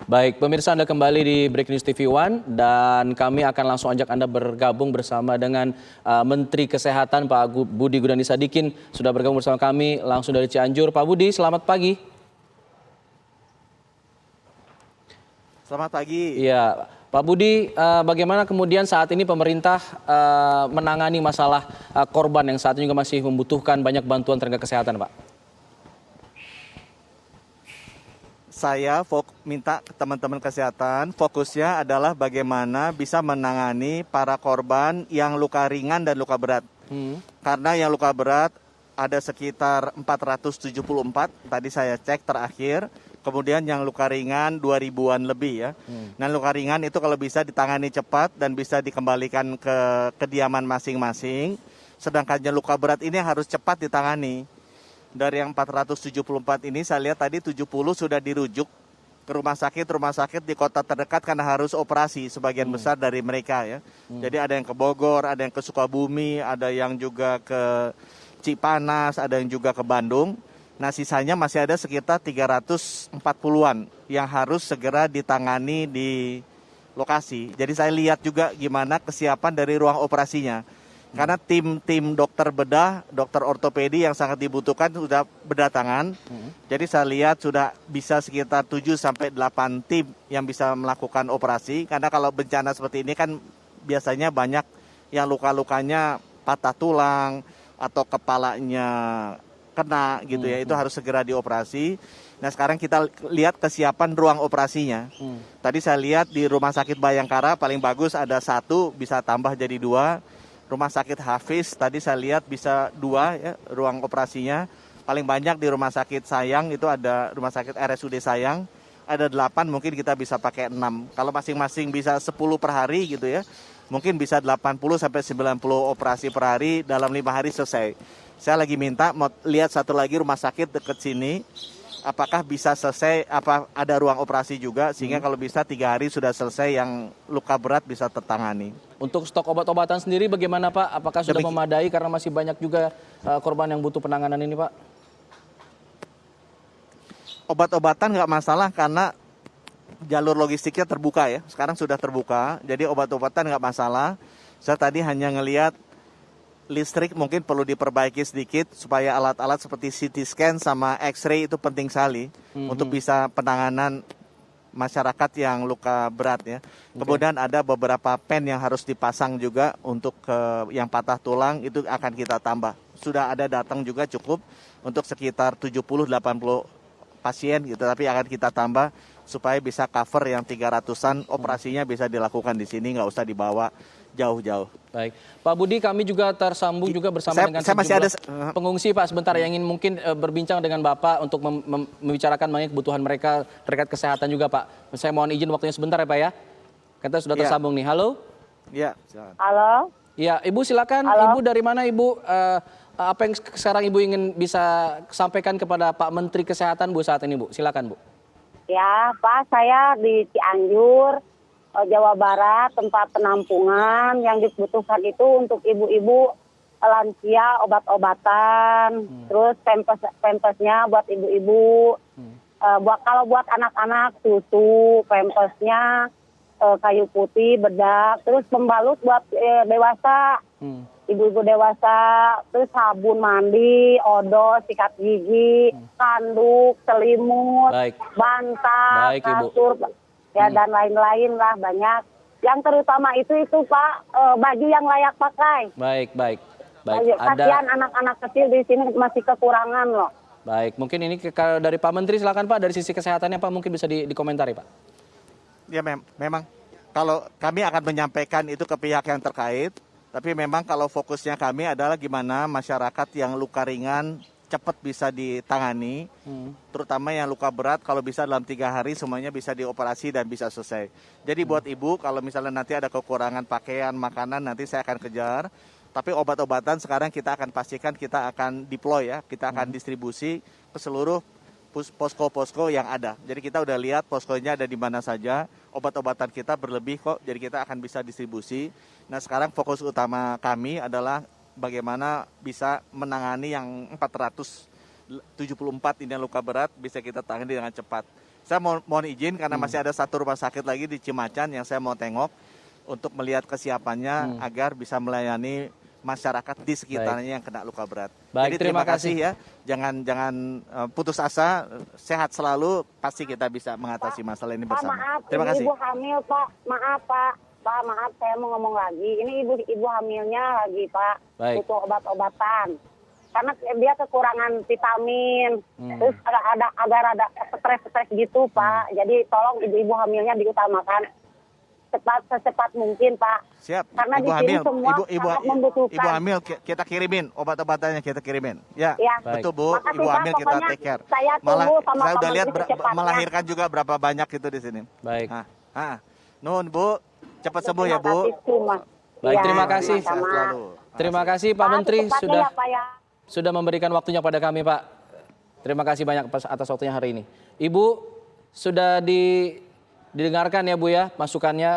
Baik, pemirsa Anda kembali di Break News TV One dan kami akan langsung ajak Anda bergabung bersama dengan Menteri Kesehatan Pak Budi Gunadi Sadikin sudah bergabung bersama kami langsung dari Cianjur. Pak Budi, selamat pagi. Selamat pagi. Iya, Pak Budi, bagaimana kemudian saat ini pemerintah menangani masalah korban yang saat ini juga masih membutuhkan banyak bantuan tenaga kesehatan, Pak? Saya minta ke teman-teman kesehatan, fokusnya adalah bagaimana bisa menangani para korban yang luka ringan dan luka berat. Karena yang luka berat ada sekitar 474, tadi saya cek terakhir. Kemudian yang luka ringan 2000-an lebih ya. Nah, luka ringan itu kalau bisa ditangani cepat dan bisa dikembalikan ke kediaman masing-masing. Sedangkan yang luka berat ini harus cepat ditangani. Dari yang 474 ini saya lihat tadi 70 sudah dirujuk ke rumah sakit di kota terdekat karena harus operasi sebagian besar dari mereka ya. Jadi ada yang ke Bogor, ada yang ke Sukabumi, ada yang juga ke Cipanas, ada yang juga ke Bandung. Nah, sisanya masih ada sekitar 340-an yang harus segera ditangani di lokasi. Jadi saya lihat juga gimana kesiapan dari ruang operasinya. Karena tim dokter bedah, dokter ortopedi yang sangat dibutuhkan sudah berdatangan. Jadi saya lihat sudah bisa sekitar 7-8 tim yang bisa melakukan operasi. Karena kalau bencana seperti ini kan biasanya banyak yang luka-lukanya patah tulang atau kepalanya kena gitu ya. Itu harus segera dioperasi. Nah, sekarang kita lihat kesiapan ruang operasinya. Tadi saya lihat di Rumah Sakit Bayangkara paling bagus ada 1, bisa tambah jadi 2. Rumah Sakit Hafiz tadi saya lihat bisa 2 ya ruang operasinya. Paling banyak di Rumah Sakit Sayang itu ada Rumah Sakit RSUD Sayang. Ada 8, mungkin kita bisa pakai 6. Kalau masing-masing bisa 10 per hari gitu ya. Mungkin bisa 80-90 operasi per hari dalam 5 hari selesai. Saya lagi minta mau lihat satu lagi rumah sakit dekat sini. Apakah bisa selesai, apa ada ruang operasi juga, sehingga kalau bisa 3 hari sudah selesai yang luka berat bisa tertangani. Untuk stok obat-obatan sendiri bagaimana Pak? Apakah sudah memadai karena masih banyak juga korban yang butuh penanganan ini Pak? Obat-obatan nggak masalah karena jalur logistiknya terbuka ya, sekarang sudah terbuka, jadi obat-obatan nggak masalah. Saya tadi hanya ngelihat listrik mungkin perlu diperbaiki sedikit supaya alat-alat seperti CT scan sama X-ray itu penting sekali untuk bisa penanganan masyarakat yang luka berat ya. Kemudian ada beberapa pen yang harus dipasang juga untuk yang patah tulang itu akan kita tambah. Sudah ada datang juga cukup untuk sekitar 70-80 pasien gitu, tapi akan kita tambah supaya bisa cover yang 300-an operasinya bisa dilakukan di sini, nggak usah dibawa jauh-jauh. Baik, Pak Budi, kami juga tersambung juga bersama dengan sejumlah pengungsi Pak sebentar yang ingin mungkin berbincang dengan Bapak untuk membicarakan mengenai kebutuhan mereka terkait kesehatan juga Pak. Saya mohon izin waktunya sebentar ya Pak ya. Kita sudah tersambung nih. Halo. Iya. Halo. Ya, Ibu silakan. Halo. Ibu dari mana Ibu? Apa yang sekarang Ibu ingin bisa sampaikan kepada Pak Menteri Kesehatan Bu saat ini Bu? Silakan Bu. Ya Pak, saya di Cianjur, Jawa Barat, tempat penampungan yang dibutuhkan itu untuk ibu-ibu lansia, obat-obatan, terus pampasnya buat ibu-ibu, kalau buat anak-anak susu, pampasnya kayu putih, bedak, terus pembalut buat dewasa, ibu-ibu dewasa, terus sabun mandi, odol, sikat gigi, handuk, selimut, bantal, kasur, ya dan lain-lain lah banyak. Yang terutama itu Pak, baju yang layak pakai. Baik. Kasihan anak-anak kecil di sini masih kekurangan loh. Baik, mungkin ini dari Pak Menteri, silakan Pak, dari sisi kesehatannya Pak mungkin bisa dikomentari Pak. Ya memang kalau kami akan menyampaikan itu ke pihak yang terkait, tapi memang kalau fokusnya kami adalah gimana masyarakat yang luka ringan cepat bisa ditangani, terutama yang luka berat kalau bisa dalam 3 hari semuanya bisa dioperasi dan bisa selesai. Jadi buat ibu kalau misalnya nanti ada kekurangan pakaian, makanan nanti saya akan kejar. Tapi obat-obatan sekarang kita akan pastikan kita akan deploy ya, kita akan distribusi ke seluruh posko-posko yang ada. Jadi kita udah lihat poskonya ada di mana saja, obat-obatan kita berlebih kok, jadi kita akan bisa distribusi. Nah sekarang fokus utama kami adalah bagaimana bisa menangani yang 474 ini yang luka berat bisa kita tangani dengan cepat. Saya mohon izin karena masih ada satu rumah sakit lagi di Cimacan yang saya mau tengok untuk melihat kesiapannya agar bisa melayani masyarakat di sekitarnya yang kena luka berat. Baik, Jadi terima kasih ya. Jangan putus asa, sehat selalu, pasti kita bisa mengatasi masalah ini Pak, bersama. maaf, Terima kasih. ibu hamil, Pak. Maaf, Pak. Pak, maaf, saya mau ngomong lagi. Ini ibu hamilnya lagi, Pak. Baik. Butuh obat-obatan. Karena dia kekurangan vitamin. Terus agak ada stres gitu, Pak. Jadi tolong ibu-ibu hamilnya diutamakan secepat mungkin, Pak. Siap. Karena Ibu di sini hamil, semua sangat membutuhkan. ibu hamil kita kirimin obat-obatannya, kita kirimin. Ya, Ya. betul Bu. Makasih, Ibu Pak. hamil kita Pokoknya take care. saya Malah tunggu sama saya Pak udah lihat Menteri secepatnya. melahirkan juga berapa banyak itu di sini. Baik. Nun Bu, cepat sembuh ya Bu. Baik, Ya, terima kasih. Sehat sama-sama. selalu. Terima kasih Pak Pak, Menteri secepatnya ya, Pak, ya. sudah memberikan waktunya pada kami, Pak. Terima kasih banyak atas waktunya hari ini. Ibu sudah didengarkan ya Bu ya masukannya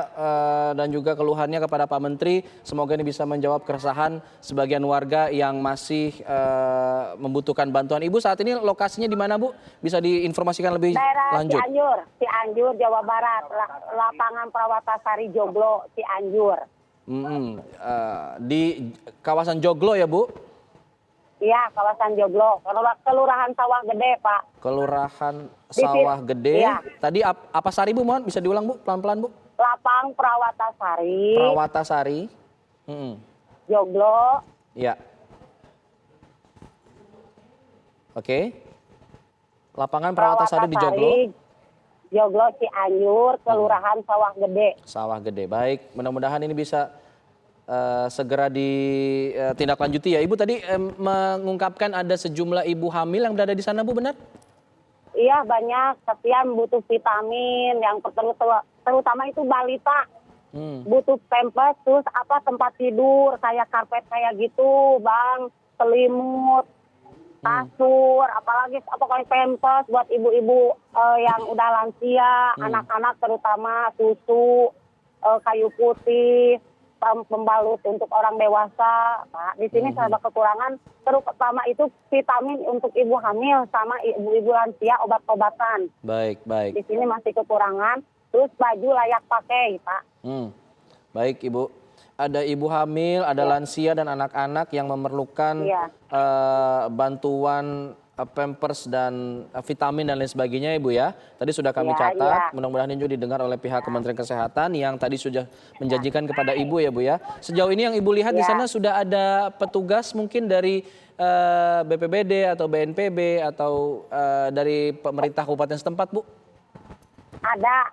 dan juga keluhannya kepada Pak Menteri. Semoga ini bisa menjawab keresahan sebagian warga yang masih membutuhkan bantuan. Ibu saat ini lokasinya di mana Bu? Bisa diinformasikan lebih Daerah lanjut. Cianjur, Jawa Barat, lapangan Prawatasari Joglo, Cianjur. Di kawasan Joglo ya Bu? Iya, kawasan Joglo, Kelurahan Sawah Gede, Pak. Kelurahan Sawah Gede. Iya. Tadi apa Sari Bu? Mohon bisa diulang Bu, pelan-pelan Bu. Lapang Prawatasari, Prawatasari. Joglo, Ya. Oke. Lapangan Prawatasari di Joglo. Joglo Cianjur, Kelurahan Sawah Gede. Sawah Gede. Baik, mudah-mudahan ini bisa segera ditindaklanjuti ya. Ibu tadi mengungkapkan ada sejumlah ibu hamil yang berada di sana Bu, benar? Iya, banyak. Kesian butuh vitamin, yang terutama itu balita. Butuh pampers, terus tempat tidur, kayak karpet kayak gitu, Bang. Selimut, kasur, apalagi pokoknya pampers buat ibu-ibu yang udah lansia, anak-anak terutama, susu, kayu putih, pembalut untuk orang dewasa. Pak, di sini serba kekurangan, terutama itu vitamin untuk ibu hamil sama ibu-ibu lansia, obat-obatan. Baik, baik. Di sini masih kekurangan, terus baju layak pakai, Pak. Baik Ibu. Ada ibu hamil, ada lansia dan anak-anak yang memerlukan bantuan pampers dan vitamin dan lain sebagainya Ibu ya. Tadi sudah kami catat, mudah-mudahan ini juga didengar oleh pihak Kementerian Kesehatan yang tadi sudah menjanjikan kepada Ibu ya Bu ya. Sejauh ini yang Ibu lihat di sana sudah ada petugas mungkin dari BPBD atau BNPB atau dari pemerintah kabupaten setempat Bu? Ada.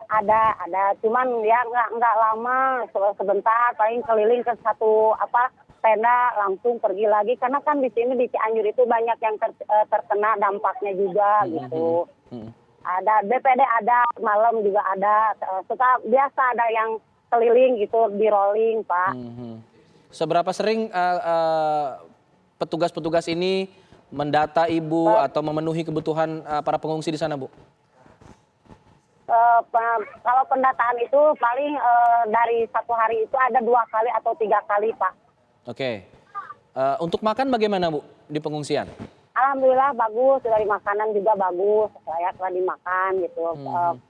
Cuman ya nggak lama, sebentar, paling keliling ke satu tenda langsung pergi lagi, karena kan di sini di Cianjur itu banyak yang terkena dampaknya juga gitu. Ada BPD, ada malam juga ada, biasa ada yang keliling gitu di rolling, Pak. Seberapa sering petugas-petugas ini mendata Ibu atau memenuhi kebutuhan para pengungsi di sana Bu? Kalau pendataan itu paling dari satu hari itu ada 2 kali atau 3 kali, Pak. Oke. Untuk makan bagaimana Bu di pengungsian? Alhamdulillah bagus, dari makanan juga bagus, layaklah dimakan gitu.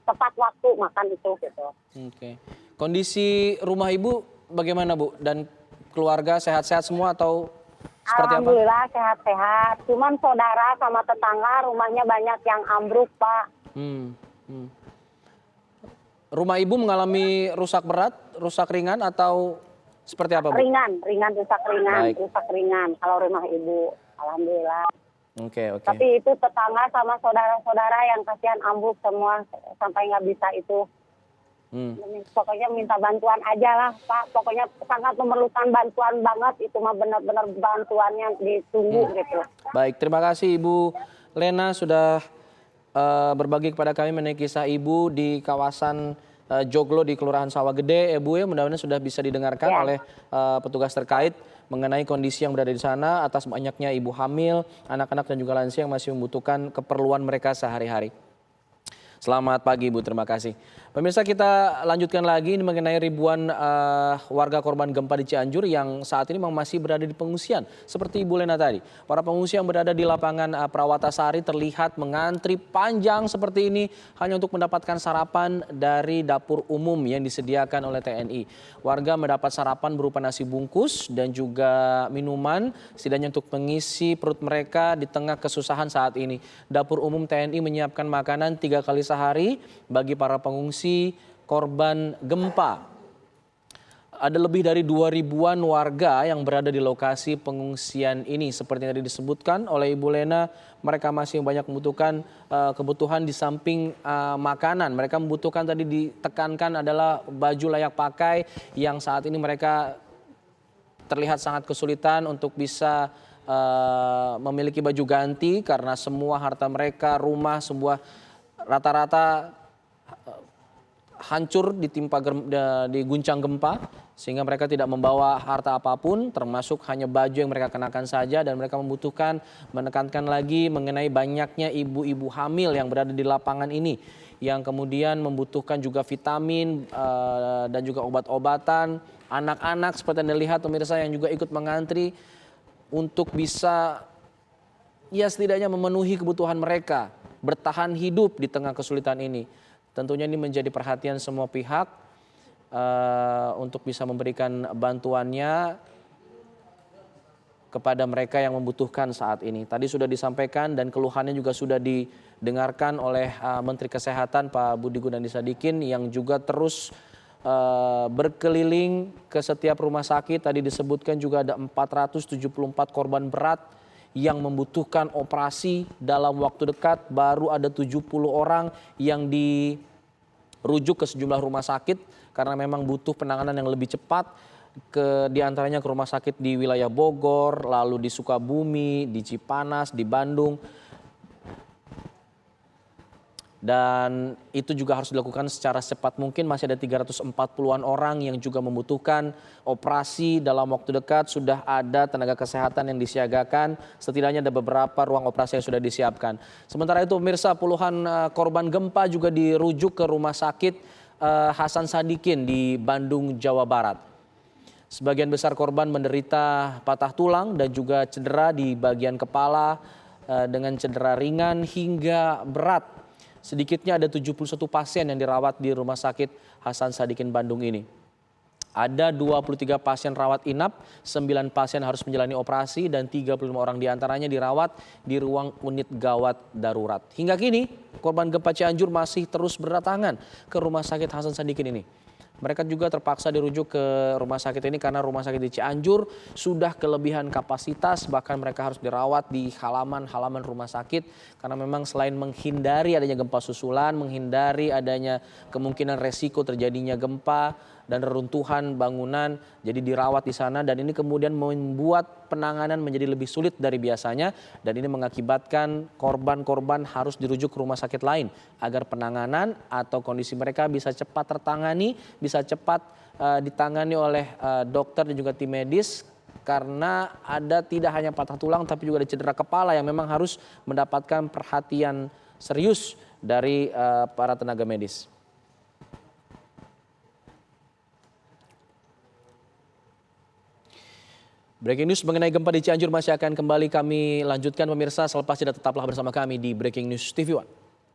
Tepat waktu makan itu gitu. Oke. Kondisi rumah Ibu bagaimana Bu? Dan keluarga sehat-sehat semua atau seperti apa? Alhamdulillah sehat-sehat. Cuman saudara sama tetangga rumahnya banyak yang ambruk, Pak. Rumah Ibu mengalami rusak berat, rusak ringan atau seperti apa Bu? Ringan, rusak ringan, Baik. rusak ringan kalau rumah Ibu. Alhamdulillah. Oke. Tapi itu tetangga sama saudara-saudara yang kasihan ambruk semua sampai nggak bisa itu. Pokoknya minta bantuan aja lah, Pak. Pokoknya sangat memerlukan bantuan banget, itu mah benar-benar bantuannya ditunggu gitu. Baik, terima kasih Ibu Lena sudah berbagi kepada kami mengenai kisah Ibu di kawasan Joglo di Kelurahan Sawah Gede. Bu ya, mudah-mudahan sudah bisa didengarkan oleh petugas terkait mengenai kondisi yang berada di sana atas banyaknya ibu hamil, anak-anak dan juga lansia yang masih membutuhkan keperluan mereka sehari-hari. Selamat pagi Ibu, terima kasih. Pemirsa, kita lanjutkan lagi ini mengenai ribuan warga korban gempa di Cianjur yang saat ini memang masih berada di pengungsian. Seperti Ibu Lena tadi, para pengungsi yang berada di lapangan Perawatasari terlihat mengantri panjang seperti ini hanya untuk mendapatkan sarapan dari dapur umum yang disediakan oleh TNI. Warga mendapat sarapan berupa nasi bungkus dan juga minuman, setidaknya untuk mengisi perut mereka di tengah kesusahan saat ini. Dapur umum TNI menyiapkan makanan 3 kali sehari bagi para pengungsi korban gempa. Ada lebih dari 2.000-an warga yang berada di lokasi pengungsian ini. Seperti yang tadi disebutkan oleh Ibu Lena, mereka masih banyak membutuhkan kebutuhan di samping makanan. Mereka membutuhkan, tadi ditekankan, adalah baju layak pakai yang saat ini mereka terlihat sangat kesulitan untuk bisa memiliki baju ganti karena semua harta mereka, rumah, sebuah rata-rata hancur diguncang gempa, sehingga mereka tidak membawa harta apapun termasuk hanya baju yang mereka kenakan saja, dan mereka menekankan lagi mengenai banyaknya ibu-ibu hamil yang berada di lapangan ini yang kemudian membutuhkan juga vitamin dan juga obat-obatan, anak-anak seperti yang dilihat pemirsa yang juga ikut mengantri untuk bisa setidaknya memenuhi kebutuhan mereka, bertahan hidup di tengah kesulitan ini. Tentunya ini menjadi perhatian semua pihak untuk bisa memberikan bantuannya kepada mereka yang membutuhkan saat ini. Tadi sudah disampaikan dan keluhannya juga sudah didengarkan oleh Menteri Kesehatan Pak Budi Gunadisadikin yang juga terus berkeliling ke setiap rumah sakit. Tadi disebutkan juga ada 474 korban berat yang membutuhkan operasi dalam waktu dekat. Baru ada 70 orang yang dirujuk ke sejumlah rumah sakit karena memang butuh penanganan yang lebih cepat. Di antaranya ke rumah sakit di wilayah Bogor, lalu di Sukabumi, di Cipanas, di Bandung. Dan itu juga harus dilakukan secara cepat mungkin. Masih ada 340-an orang yang juga membutuhkan operasi dalam waktu dekat. Sudah ada tenaga kesehatan yang disiagakan. Setidaknya ada beberapa ruang operasi yang sudah disiapkan. Sementara itu pemirsa, puluhan korban gempa juga dirujuk ke rumah sakit Hasan Sadikin di Bandung, Jawa Barat. Sebagian besar korban menderita patah tulang dan juga cedera di bagian kepala dengan cedera ringan hingga berat. Sedikitnya ada 71 pasien yang dirawat di Rumah Sakit Hasan Sadikin Bandung ini. Ada 23 pasien rawat inap, 9 pasien harus menjalani operasi dan 35 orang diantaranya dirawat di ruang unit gawat darurat. Hingga kini korban gempa Cianjur masih terus berdatangan ke Rumah Sakit Hasan Sadikin ini. Mereka juga terpaksa dirujuk ke rumah sakit ini karena rumah sakit di Cianjur sudah kelebihan kapasitas, bahkan mereka harus dirawat di halaman-halaman rumah sakit karena memang selain menghindari adanya gempa susulan, menghindari adanya kemungkinan resiko terjadinya gempa dan reruntuhan bangunan, jadi dirawat di sana, dan ini kemudian membuat penanganan menjadi lebih sulit dari biasanya, dan ini mengakibatkan korban-korban harus dirujuk ke rumah sakit lain agar penanganan atau kondisi mereka bisa cepat tertangani, bisa cepat ditangani oleh dokter dan juga tim medis, karena ada tidak hanya patah tulang tapi juga ada cedera kepala yang memang harus mendapatkan perhatian serius dari para tenaga medis. Breaking news mengenai gempa di Cianjur masih akan kembali kami lanjutkan pemirsa. Selepas jeda tetaplah bersama kami di Breaking News TV One.